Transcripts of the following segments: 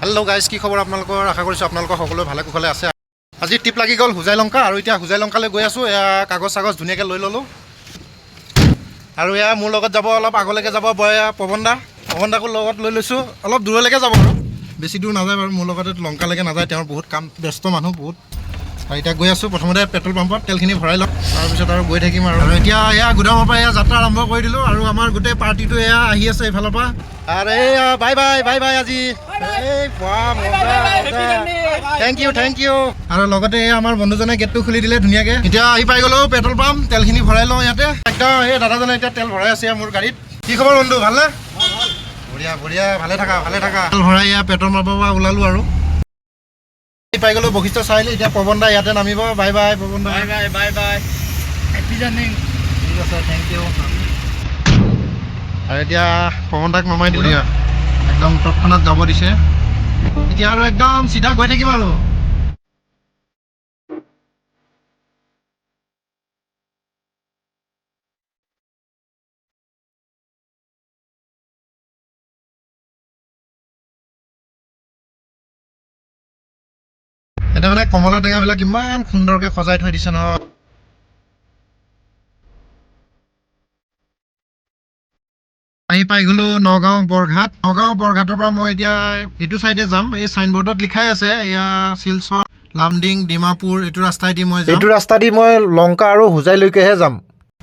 Hello' guys, কি খবৰ আপোনালোকৰ? আশা কৰিছোঁ আপোনালোকৰ সকলোৱে ভালে কুশলে আছে। আজি ট্ৰিপ লাগি গ'ল হোজাই লংকা, আৰু এতিয়া হোজাই লংকালৈ গৈ আছোঁ। এয়া কাগজ চাগজ ধুনীয়াকৈ লৈ ল'লোঁ, আৰু এয়া মোৰ লগত যাব, অলপ আগলৈকে যাব পৱনদাকো লগত লৈ লৈছোঁ। অলপ দূৰলৈকে যাব আৰু বেছি দূৰ নাযায় বাৰু, মোৰ লগতে লংকালৈকে নাযায়, তেওঁৰ বহুত কাম, ব্যস্ত মানুহ বহুত। আৰু এতিয়া গৈ আছোঁ, প্ৰথমতে পেট্ৰল পাম্পত তেলখিনি ভৰাই লওঁ, তাৰপিছত আৰু গৈ থাকিম। আৰু এতিয়া এয়া গুদামৰ পৰা এয়া যাত্ৰা আৰম্ভ কৰি দিলোঁ, আৰু আমাৰ গোটেই পাৰ্টিটো এয়া আহি আছে এইফালৰ পৰা। আৰু এয়া বাই বাই আজি থেংক ইউ। আৰু লগতে আমাৰ বন্ধুজনে গেটটো খুলি দিলে ধুনীয়াকৈ। এতিয়া আহি পাই গ'লো পেট্ৰল পাম্প, তেলখিনি ভৰাই লওঁ ইয়াতে একদম। এই দাদাজনে এতিয়া তেল ভৰাই আছে মোৰ গাড়ীত। কি খবৰ বন্ধু, ভালনে? বঢ়িয়া, ভালে থাকা। তেল ভৰাই এয়া পেট্ৰল পাম্পৰ পৰা ওলালোঁ আৰু পাই গ'লো বশিষ্ঠ চাৰিআলি। এতিয়া পৱনদা ইয়াতে নামিব। বাই বাই পৱনদা। Bye happy journey. ঠিক আছে, থেংক ইউ। আৰু এতিয়া পৱনদাক নমাই দিলোঁ, একদম তৎক্ষণাত যাব দিছে। এতিয়া আৰু একদম চিধা গৈ থাকিম আৰু এটা মানে কমলা টেঙাবিলাক ইমান সুন্দৰকৈ সজাই থৈ দিছে নহয়। আহি পাই গ'লো নগাঁও বৰঘাটৰ পৰা মই এতিয়া এইটো চাইডে যাম। এই চাইনবোৰ্ডত লিখাই আছে এয়া শিলচৰ, লামডিং, ডিমাপুৰ, এইটো ৰাস্তাই দি মই লংকা আৰু হোজাইলৈকেহে যাম।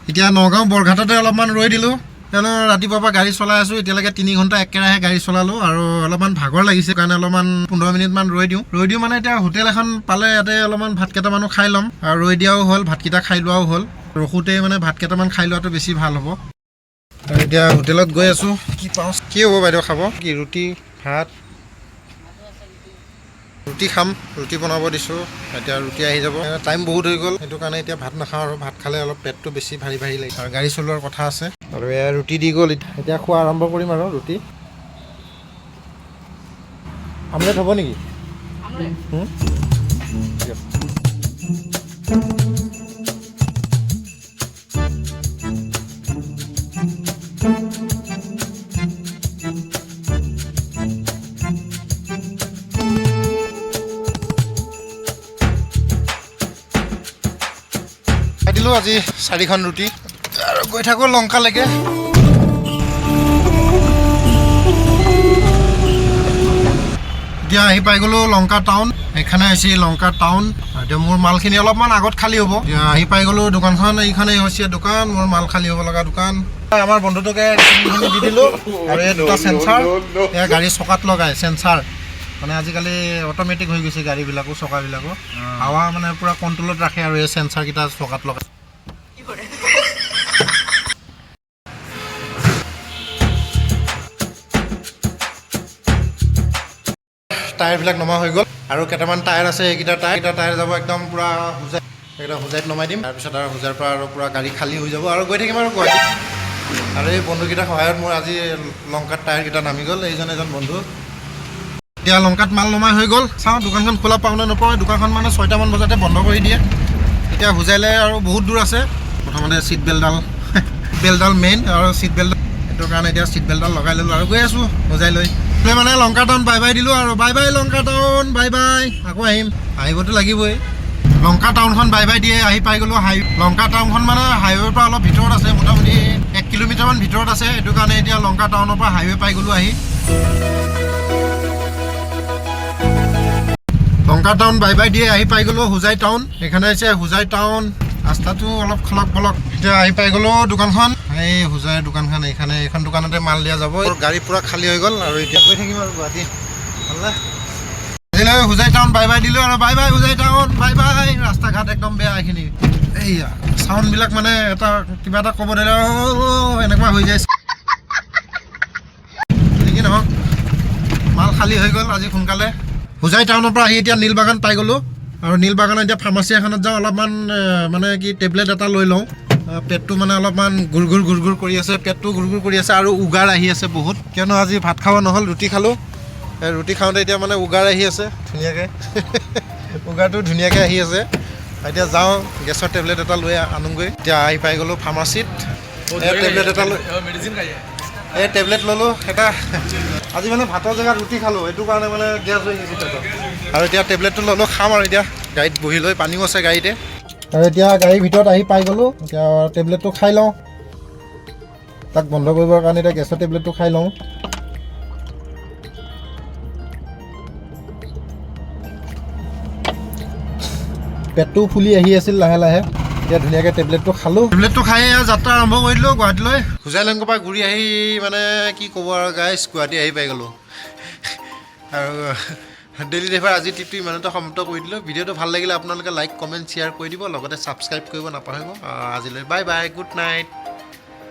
এতিয়া নগাঁও বৰঘাটতে অলপমান ৰৈ দিলোঁ, কিয়নো ৰাতিপুৱাৰ পৰা গাড়ী চলাই আছোঁ। এতিয়ালৈকে 3 ঘণ্টা একেৰাহে গাড়ী চলালোঁ, আৰু অলপমান ভাগৰ লাগিছে কাৰণে অলপমান 15 মিনিটমান ৰৈ দিওঁ মানে এতিয়া হোটেল এখন পালে ইয়াতে অলপমান ভাত কেইটামানো খাই ল'ম। আৰু ৰৈ দিয়াও হ'ল, ভাতকেইটা খাই লোৱাও হ'ল। ৰখোঁতে মানে ভাত কেইটামান খাই লোৱাটো বেছি ভাল হ'ব। আৰু এতিয়া হোটেলত গৈ আছোঁ, কি পাওঁ। কি হ'ব বাইদেউ খাব? কি ৰুটি, ভাত? ৰুটি খাম, ৰুটি বনাব দিছোঁ। এতিয়া ৰুটি আহি যাব, টাইম বহুত হৈ গ'ল, সেইটো কাৰণে এতিয়া ভাত নাখাওঁ। আৰু ভাত খালে অলপ পেটটো বেছি ভাৰী লাগে, আৰু গাড়ী চলোৱাৰ কথা আছে। আৰু এয়া ৰুটি দি গ'ল, এতিয়া খোৱা আৰম্ভ কৰিম। আৰু ৰুটি আমলেট হ'ব নেকি? খাই দিলোঁ আজি 4খন ৰুটি, আৰু গৈ থাকোঁ লংকালৈকে। এতিয়া আহি পাই গ'লোঁ লংকা টাউন। এইখানে হৈছে লংকা টাউন। এতিয়া মোৰ মালখিনি অলপমান আগত খালী হ'ব। এতিয়া আহি পাই গ'লোঁ দোকানখন, এইখনেই হৈছে দোকান, মোৰ মাল খালী হ'ব লগা দোকান। আমাৰ বন্ধুটোকে দি দিলোঁ। আৰু এই দুটা চেঞ্চাৰ, এয়া গাড়ী চকাত লগাই চেঞ্চাৰ, মানে আজিকালি অট'মেটিক হৈ গৈছে গাড়ীবিলাকো, চকাবিলাকো। হাৱা মানে পূৰা কণ্ট্ৰলত ৰাখে, আৰু এই চেঞ্চাৰকেইটা চকাত লগাই। টায়াৰবিলাক নমা হৈ গ'ল, আৰু কেইটামান টায়াৰ আছে, এইকেইটা টায়াৰ যাব একদম পূৰা হোজাইত নমাই দিম। তাৰপিছত আৰু হোজাইৰ পৰা আৰু পূৰা গাড়ী খালী হৈ যাব, আৰু গৈ থাকিম আৰু গুৱাহাটীত। আৰু এই বন্ধুকেইটাৰ সহায়ত মোৰ আজি লংকাত টায়াৰকেইটা নামি গ'ল, এজন বন্ধু। এতিয়া লংকাত মাল নমাই হৈ গ'ল, চাওঁ দোকানখন খোলা পাওঁ নে নাপাওঁ। দোকানখন মানে 6টামান বজাতে বন্ধ কৰি দিয়ে। এতিয়া হোজাইলৈ আৰু বহুত দূৰ আছে। প্ৰথমতে ছিট বেল্টডাল মেইন, আৰু ছিট বেল্ট, সেইটো কাৰণে এতিয়া ছিট বেল্টডাল লগাই ল'লোঁ, আৰু গৈ আছোঁ হোজাইলৈ। মানে লংকা টাউন বাই বাই দিলোঁ, আৰু bye bye Lanka town, bye bye. আকৌ আহিবতো লাগিবই। লংকা টাউনখন বাই বাই দিয়ে আহি পাই গ'লোঁ লংকা টাউনখন মানে হাইৱেৰ পৰা অলপ ভিতৰত আছে, মোটামুটি 1 কিলোমিটাৰমান ভিতৰত আছে। সেইটো কাৰণে এতিয়া লংকা টাউনৰ পৰা হাইৱে পাই গ'লোঁ আহি। লংকা টাউন বাই বাই দিয়ে আহি পাই গ'লোঁ হোজাই টাউন। এইখানে হৈছে হোজাই টাউন, ৰাস্তাটো অলপ খলক পলক। এতিয়া আহি পাই গ'লোঁ দোকানখন, এই হোজাইৰ দোকানখন। এইখন দোকানতে মাল দিয়া যাব। গাড়ী পূৰা খালী হৈ গ'ল, আৰু এতিয়া গৈ থাকিম আৰু গুৱাহাটী। ভালনে? আজিলৈ হোজাই টাউন বাই বাই দিলোঁ, আৰু bye bye Hojai town, bye bye. ৰাস্তা ঘাট একদম বেয়া এইখিনি। এইয়া চাউণ্ডবিলাক মানে কিবা এটা ক'ব দিলে এনেকুৱা হৈ যায়। কি নহওক, মাল খালী হৈ গ'ল আজি সোনকালে। হোজাই টাউনৰ পৰা আহি এতিয়া নীলবাগান পাই গ'লোঁ, আৰু নীলবাগানত এতিয়া ফাৰ্মাচী এখনত যাওঁ, অলপমান মানে কি টেবলেট এটা লৈ লওঁ। পেটটো মানে অলপমান গুৰ কৰি আছে, আৰু উগাৰ আহি আছে বহুত, কিয়নো আজি ভাত খাব নহ'ল, ৰুটি খালোঁ। ৰুটি খাওঁতে এতিয়া মানে উগাৰ আহি আছে ধুনীয়াকৈ। উগাৰটো ধুনীয়াকৈ আহি আছে। এতিয়া যাওঁ গেছৰ টেবলেট এটা লৈ আনোগৈ। এতিয়া আহি পাই গ'লোঁ ফাৰ্মাচীত, টেবলেট এটা লৈ এই টেবলেট ল'লোঁ এটা আজি মানে ভাতৰ জেগাত ৰুটি খালোঁ এইটো কাৰণে মানে গেছ হৈ গৈছে পেটত আৰু এতিয়া টেবলেটটো ল'লোঁ খাম আৰু এতিয়া গাড়ীত বহি লৈ পানীও আছে গাড়ীতে আৰু এতিয়া গাড়ীৰ ভিতৰত আহি পাই গ'লোঁ এতিয়া টেবলেটটো খাই লওঁ তাক বন্ধ কৰিবৰ কাৰণে এতিয়া গেছৰ টেবলেটটো খাই লওঁ পেটটো ফুলি আহি আছিল লাহে লাহে এতিয়া ধুনীয়াকৈ টেবলেটটো খালোঁ টেবলেটটো খাই যাত্ৰা আৰম্ভ কৰি দিলোঁ গুৱাহাটীলৈ হোজাইলেণ্ডৰ পৰা ঘূৰি আহি মানে কি ক'ব আৰু গাইছ গুৱাহাটী আহি পাই গ'লোঁ আৰু ডেইলি ড্ৰাইভাৰ আজি ট্ৰিপটো ইমানতে সমাপ্ত কৰি দিলোঁ ভিডিঅ'টো ভাল লাগিলে আপোনালোকে লাইক কমেণ্ট শ্বেয়াৰ কৰি দিব লগতে ছাবস্ক্ৰাইব কৰিব নাপাহৰিব আজিলৈ বাই বাই গুড নাইট